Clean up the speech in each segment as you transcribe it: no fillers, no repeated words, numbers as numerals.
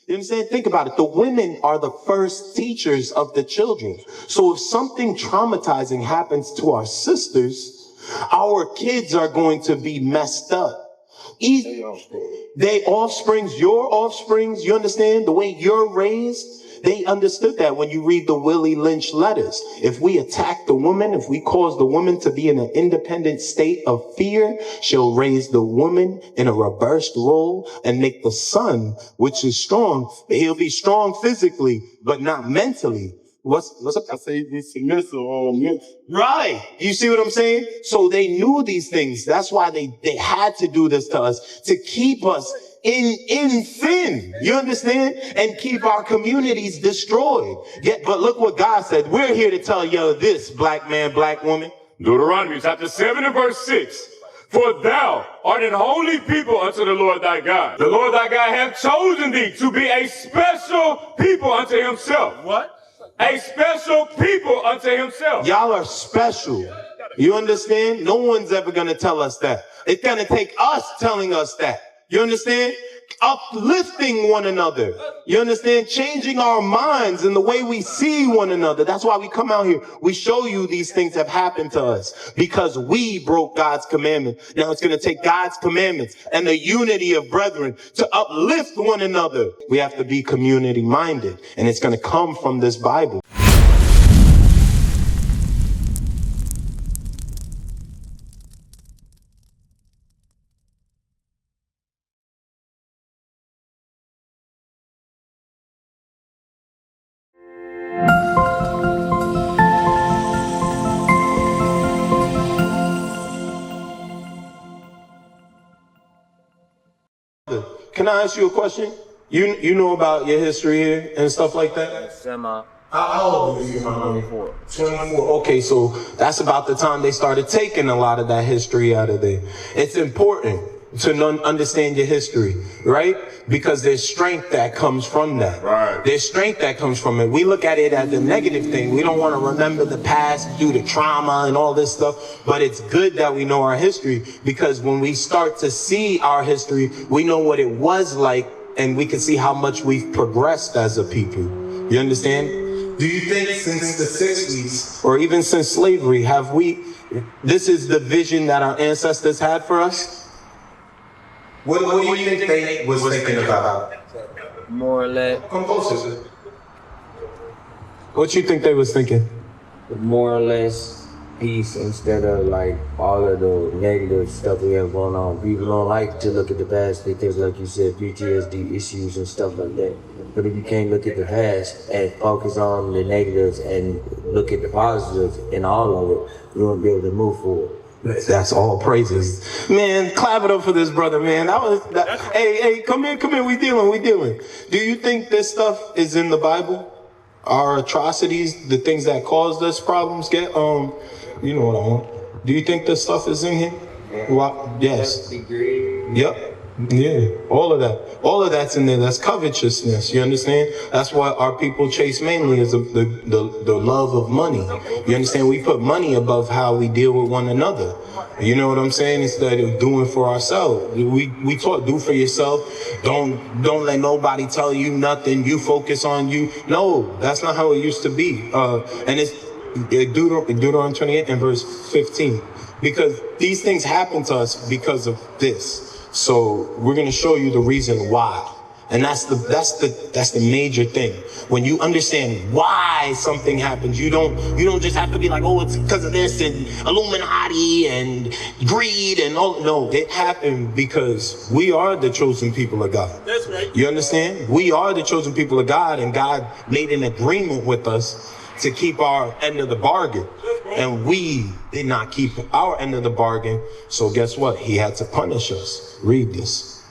You understand? Think about it. The women are the first teachers of the children. So if something traumatizing happens to our sisters, our kids are going to be messed up. They offsprings, your offsprings, you understand? The way you're raised, they understood that when you read the Willie Lynch letters. If we attack the woman, if we cause the woman to be in an independent state of fear, she'll raise the woman in a reversed role and make the son, which is strong, he'll be strong physically, but not mentally. What's up? I say he's submissive. Right. You see what I'm saying? So they knew these things. That's why they had to do this to us, to keep us in sin. You understand? And keep our communities destroyed. But look what God said. We're here to tell you this, black man, black woman. Deuteronomy chapter 7 and verse 6. For thou art an holy people unto the Lord thy God. The Lord thy God hath chosen thee to be a special people unto himself. What? A special people unto himself. Y'all are special. You understand? No one's ever going to tell us that. It's going to take us telling us that. You understand? Uplifting one another. You understand? Changing our minds and the way we see one another. That's why we come out here. We show you these things have happened to us because we broke God's commandment. Now it's going to take God's commandments and the unity of brethren to uplift one another. We have to be community minded, and it's going to come from this Bible. Can I ask you a question? You know about your history here and stuff like that? Semi. How old are you? 24. 24. Okay, so that's about the time they started taking a lot of that history out of there. It's important to understand your history, right? Because there's strength that comes from that. Right. There's strength that comes from it. We look at it as a negative thing. We don't want to remember the past due to trauma and all this stuff. But it's good that we know our history, because when we start to see our history, we know what it was like, and we can see how much we've progressed as a people. You understand? Do you think since the 60s or even since slavery, this is the vision that our ancestors had for us? What do you think they was thinking about? More or less. Come closer. What you think they was thinking? More or less peace instead of like all of the negative stuff we have going on. People don't like to look at the past. They think, like you said, PTSD issues and stuff like that. But if you can't look at the past and focus on the negatives and look at the positives in all of it, you won't be able to move forward. That's all praises. Man, clap it up for this brother, man. Hey, come here, we dealing. Do you think this stuff is in the Bible? Our atrocities, the things that caused us problems you know what I want. Do you think this stuff is in here? Well, yes. Yep. Yeah, all of that's in there. That's covetousness. You understand? That's what our people chase mainly, is the love of money. You understand? We put money above how we deal with one another. You know what I'm saying? Instead of doing for ourselves, we taught do for yourself. Don't let nobody tell you nothing. You focus on you. No, that's not how it used to be. And it's Deuteronomy 28 and verse 15, because these things happen to us because of this. So we're going to show you the reason why. And that's the major thing. When you understand why something happens, you don't just have to be like, oh, it's because of this and Illuminati and greed and all. No, it happened because we are the chosen people of God. That's right. You understand? We are the chosen people of God, and God made an agreement with us to keep our end of the bargain. And we did not keep our end of the bargain. So guess what? He had to punish us. Read this.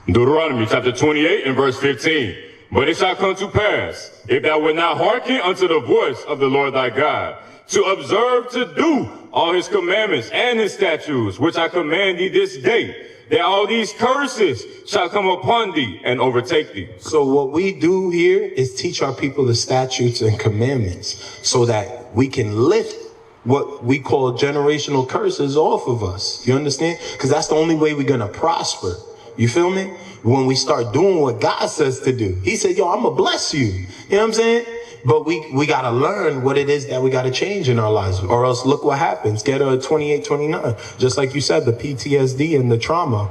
Deuteronomy chapter 28 and verse 15. But it shall come to pass, if thou wilt not hearken unto the voice of the Lord thy God, to observe to do all his commandments and his statutes, which I command thee this day, that all these curses shall come upon thee and overtake thee. So what we do here is teach our people the statutes and commandments so that we can lift what we call generational curses off of us. You understand? Because that's the only way we're going to prosper. You feel me? when we start doing what God says to do. He said, yo, I'm going to bless you. You know what I'm saying? But we got to learn what it is that we got to change in our lives, or else look what happens. Get a 28, 29. Just like you said, the PTSD and the trauma.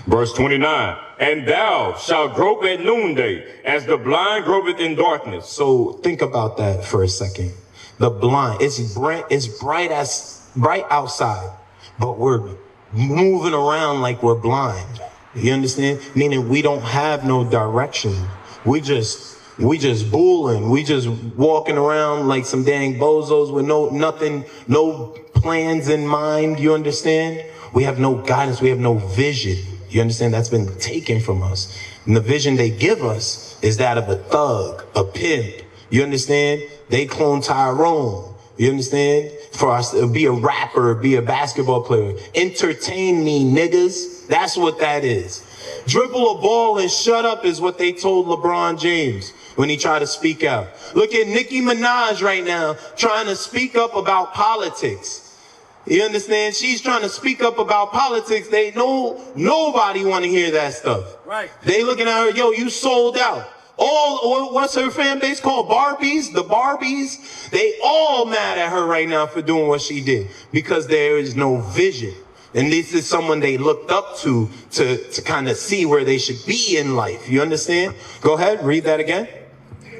Verse 29, and thou shalt grope at noonday, as the blind gropeth in darkness. So think about that for a second. The blind, it's bright outside, but we're moving around like we're blind. You understand? Meaning we don't have no direction. We just bulling. We just walking around like some dang bozos with no plans in mind. You understand? We have no guidance. We have no vision. You understand? That's been taken from us. And the vision they give us is that of a thug, a pimp. You understand? They clone Tyrone. You understand? For us to be a rapper, be a basketball player. Entertain me, niggas. That's what that is. Dribble a ball and shut up is what they told LeBron James when he tried to speak out. Look at Nicki Minaj right now trying to speak up about politics. You understand? She's trying to speak up about politics. Nobody want to hear that stuff. Right. They looking at her, yo, you sold out. What's her fan base called? Barbies? The Barbies? They all mad at her right now for doing what she did because there is no vision. And this is someone they looked up to kind of see where they should be in life. You understand? Go ahead, read that again.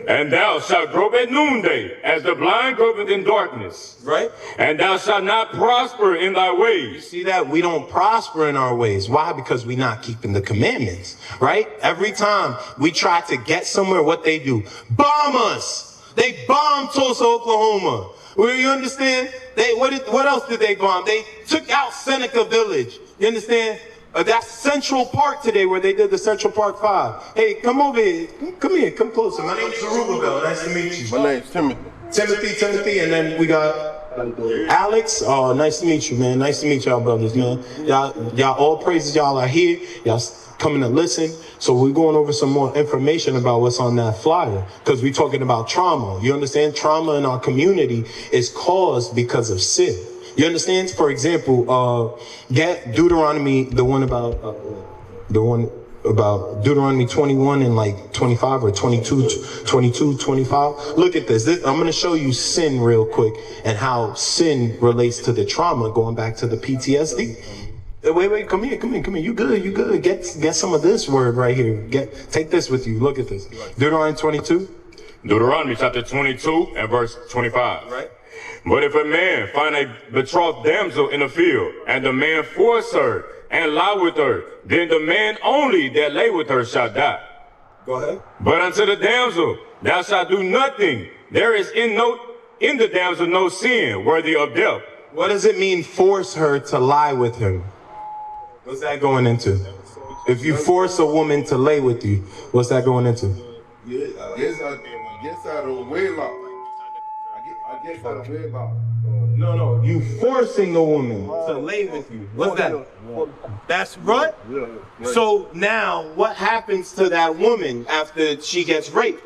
And thou shalt grope at noonday, as the blind gropeth in darkness. Right? And thou shalt not prosper in thy ways. See that? We don't prosper in our ways. Why? Because we're not keeping the commandments. Right? Every time we try to get somewhere, what they do? Bomb us! They bombed Tulsa, Oklahoma. Where you understand? What else did they bomb? They took out Seneca Village. You understand? That's Central Park today, where they did the Central Park 5. Hey, come over here. Come here. Come closer. My name's Zerubbabel. Nice to meet you. My name's Timothy. Timothy, and then we got Alex. Oh, nice to meet you, man. Nice to meet y'all, brothers, man. Y'all, all praises. Y'all are here. Y'all coming to listen. So we're going over some more information about what's on that flyer, because we're talking about trauma. You understand? Trauma in our community is caused because of sin. You understand? For example, get Deuteronomy, the one about Deuteronomy 21 and like 25 or 22, 25. Look at this. I'm going to show you sin real quick and how sin relates to the trauma, going back to the PTSD. Wait, come here. You good. Get some of this word right here. Take this with you. Look at this. Deuteronomy 22. Deuteronomy chapter 22 and verse 25. Right. But if a man find a betrothed damsel in the field, and the man force her and lie with her, then the man only that lay with her shall die. Go ahead. But unto the damsel thou shalt do nothing. There is in the damsel no sin worthy of death. What does it mean, force her to lie with him? What's that going into? If you force a woman to lay with you, what's that going into? Yes, I don't wedlock. I guess I don't wedlock. No, you forcing a woman to lay with you. What's that? That's right. So now, what happens to that woman after she gets raped?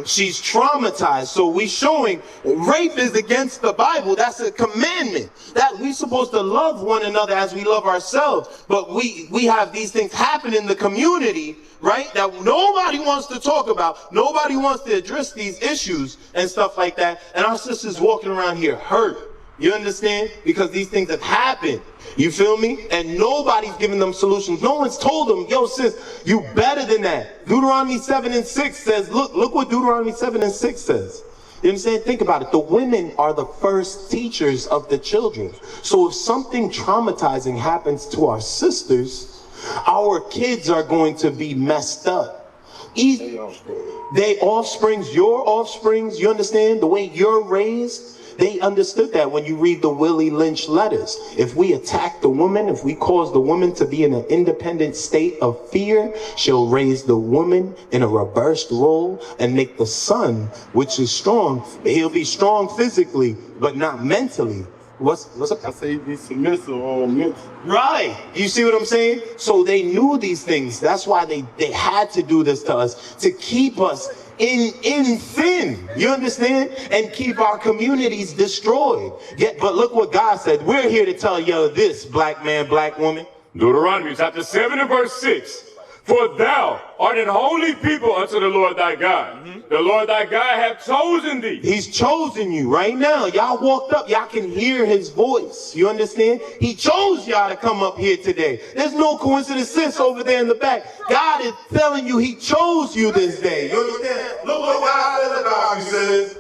She's traumatized. So we showing rape is against the Bible. That's a commandment that we supposed to love one another as we love ourselves. But we have these things happen in the community, right? That nobody wants to talk about. Nobody wants to address these issues and stuff like that. And our sisters walking around here hurt. You understand? Because these things have happened. You feel me? And nobody's giving them solutions. No one's told them, yo, sis, you better than that. Deuteronomy 7 and 6 says, look what Deuteronomy 7 and 6 says. You understand? Think about it. The women are the first teachers of the children. So if something traumatizing happens to our sisters, our kids are going to be messed up. They offsprings, your offsprings, you understand? The way you're raised, they understood that when you read the Willie Lynch letters. If we attack the woman, if we cause the woman to be in an independent state of fear, she'll raise the woman in a reversed role and make the son, which is strong, he'll be strong physically, but not mentally. What's up? I say be submissive or mentally. Right. You see what I'm saying? So they knew these things. That's why they had to do this to us, to keep us in sin. You understand? And keep our communities destroyed. But look what God said. We're here to tell you this, black man, black woman. Deuteronomy chapter 7 and verse 6. For thou art an holy people unto the Lord thy God. The Lord thy God hath chosen thee. He's chosen you right now. Y'all walked up. Y'all can hear his voice. You understand? He chose y'all to come up here today. There's no coincidence. Sis over there in the back. God is telling you he chose you this day. You understand? Look what God says about you, sis.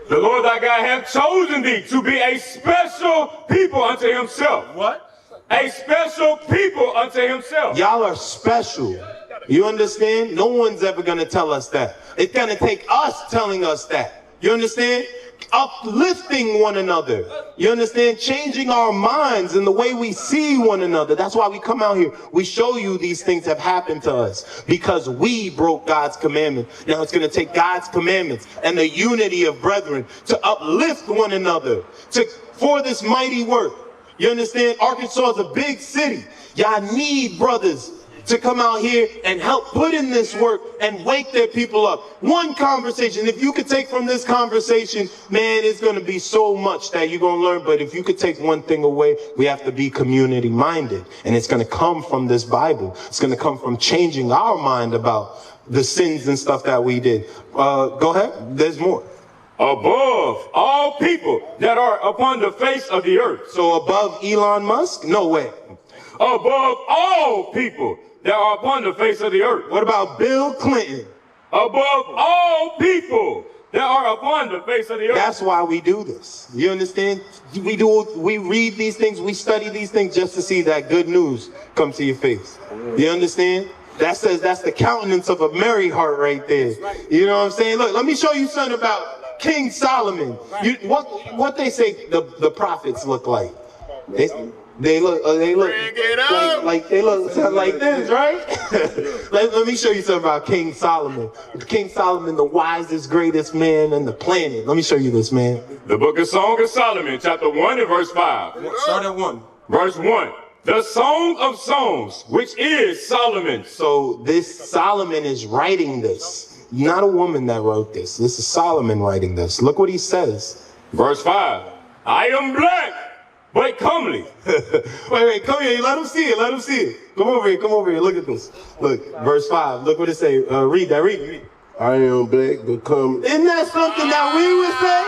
The Lord thy God hath chosen thee to be a special people unto himself. What? A special people unto himself. Y'all are special. You understand? No one's ever going to tell us that. It's going to take us telling us that. You understand? Uplifting one another. You understand? Changing our minds and the way we see one another. That's why we come out here. We show you these things have happened to us because we broke God's commandment. Now it's going to take God's commandments and the unity of brethren to uplift one another for this mighty work. You understand? Arkansas is a big city. Y'all need brothers to come out here and help put in this work and wake their people up. One conversation, if you could take from this conversation, man, it's going to be so much that you're going to learn. But if you could take one thing away, we have to be community minded. And it's going to come from this Bible. It's going to come from changing our mind about the sins and stuff that we did. Go ahead. There's more. Above all people that are upon the face of the earth. So above Elon Musk? No way. Above all people that are upon the face of the earth. What about Bill Clinton? Above all people that are upon the face of the earth. That's why we do this. You understand? We read these things, we study these things just to see that good news come to your face. You understand? That says that's the countenance of a merry heart right there. You know what I'm saying? Look, let me show you something about King Solomon. What they say the prophets look like. They look like this, right? let me show you something about King Solomon. King Solomon, the wisest, greatest man on the planet. Let me show you this, man. The book of Song of Solomon, chapter 1 and verse 5. Start at 1. Verse 1. The Song of Songs, which is Solomon. So this Solomon is writing this. Not a woman that wrote this. This is Solomon writing this. Look what he says. Verse 5. I am black, but comely. wait, come here. Let him see it. Let him see it. Come over here. Look at this. Look, verse 5. Look what it say. Read that. Read. I am black, but comely. Isn't that something that we would say?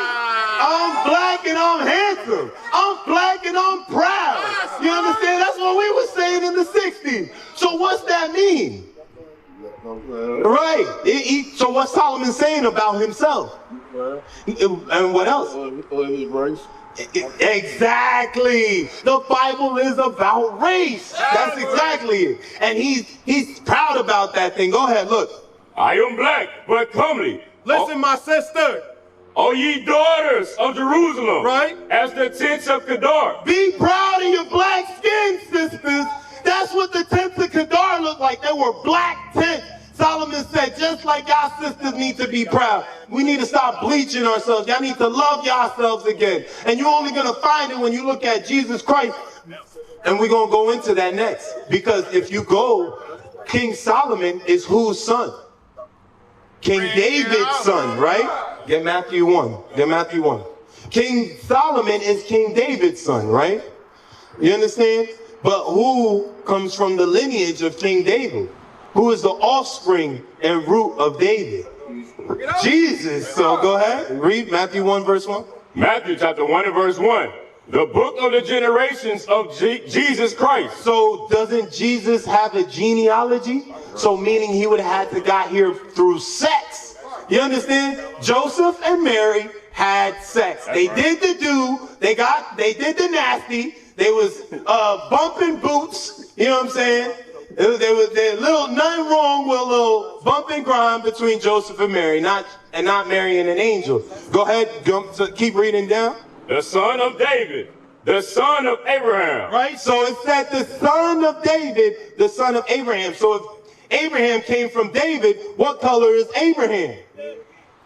I'm black and I'm handsome. I'm black and I'm proud. You understand? That's what we were saying in the 60s. So what's that mean? Right. So what's Solomon saying about himself? And what else? His race. Exactly. The Bible is about race. That's exactly it. And he's proud about that thing. Go ahead, look. I am black, but comely. Listen, my sister. O ye daughters of Jerusalem, Right. as the tents of Kedar. Be proud of your black skin, sisters. That's what the tents of Kedar looked like. They were black tents. Solomon said, just like y'all sisters need to be proud. We need to stop bleaching ourselves. Y'all need to love yourselves again. And you're only going to find it when you look at Jesus Christ. And we're going to go into that next. Because if you go, King Solomon is whose son? King David's son, right? Get Matthew 1. Get Matthew 1. King Solomon is King David's son, right? You understand? But who comes from the lineage of King David? Who is the offspring and root of David? Jesus. So go ahead. Read Matthew 1 verse 1. Matthew chapter 1 and verse 1. The book of the generations of Jesus Christ. So doesn't Jesus have a genealogy? So meaning he would have had to got here through sex. You understand? Joseph and Mary had sex. They did the do. They did the nasty. They was bumping boots. You know what I'm saying? There was nothing wrong with a little bump and grind between Joseph and Mary, not marrying an angel. Go ahead, keep reading down. The son of David, the son of Abraham. Right? So it said the son of David, the son of Abraham. So if Abraham came from David, what color is Abraham?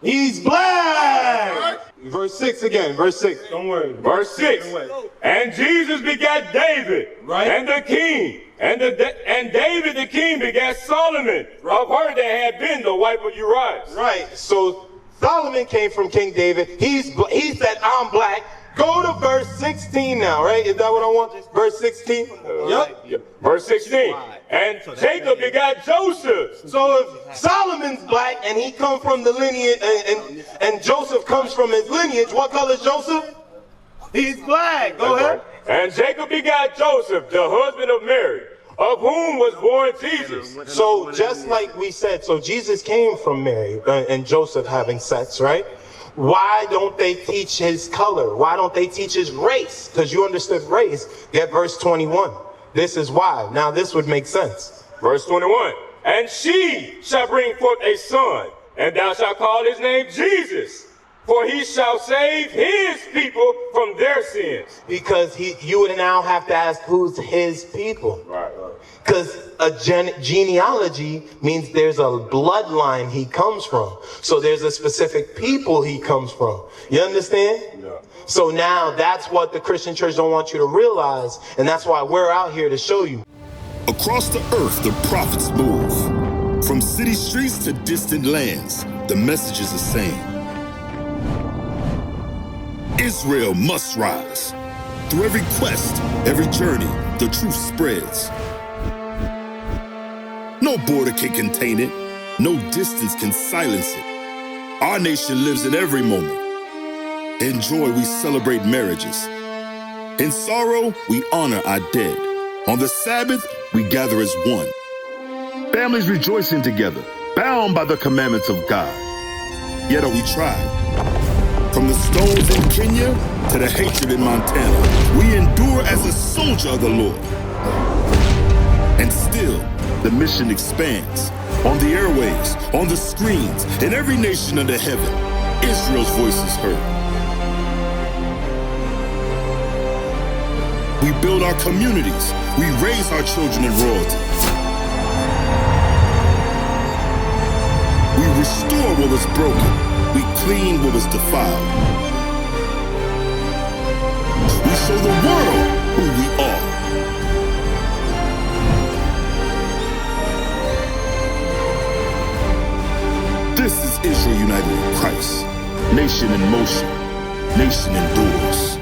He's black. Verse 6 again. Verse 6. Don't worry. Verse 6. And Jesus begat David, right? And the king. And David the king begat Solomon, of her that had been the wife of Uriah. Right. So Solomon came from King David. He said, I'm black. Go to verse 16 now, right? Is that what I want? Verse 16? Yep. Verse 16. And Jacob begot Joseph. So if Solomon's black and he come from the lineage, and Joseph comes from his lineage, what color is Joseph? He's black. Go ahead. And Jacob begot Joseph, the husband of Mary, of whom was born Jesus. So just like we said, so Jesus came from Mary and Joseph having sex, right? Why don't they teach his color? Why don't they teach his race? Because you understood race. Get verse 21. This is why. Now this would make sense. Verse 21. And she shall bring forth a son, and thou shalt call his name Jesus, for he shall save his people from their sins. Because you would now have to ask, who's his people? Right. Because a genealogy means there's a bloodline he comes from. So there's a specific people he comes from. You understand? Yeah. So now that's what the Christian church don't want you to realize. And that's why we're out here to show you. Across the earth, the prophets move. From city streets to distant lands, the message is the same. Israel must rise. Through every quest, every journey, the truth spreads. No border can contain it. No distance can silence it. Our nation lives in every moment. In joy, we celebrate marriages. In sorrow, we honor our dead. On the Sabbath, we gather as one. Families rejoicing together, bound by the commandments of God. Yet are we tried. From the stones in Kenya to the hatred in Montana, we endure as a soldier of the Lord. And still, the mission expands. On the airwaves, on the screens, in every nation under heaven, Israel's voice is heard. We build our communities. We raise our children in royalty. We restore what was broken. We clean what was defiled. We show the world who we are. This is Israel united in Christ. Nation in motion. Nation endures.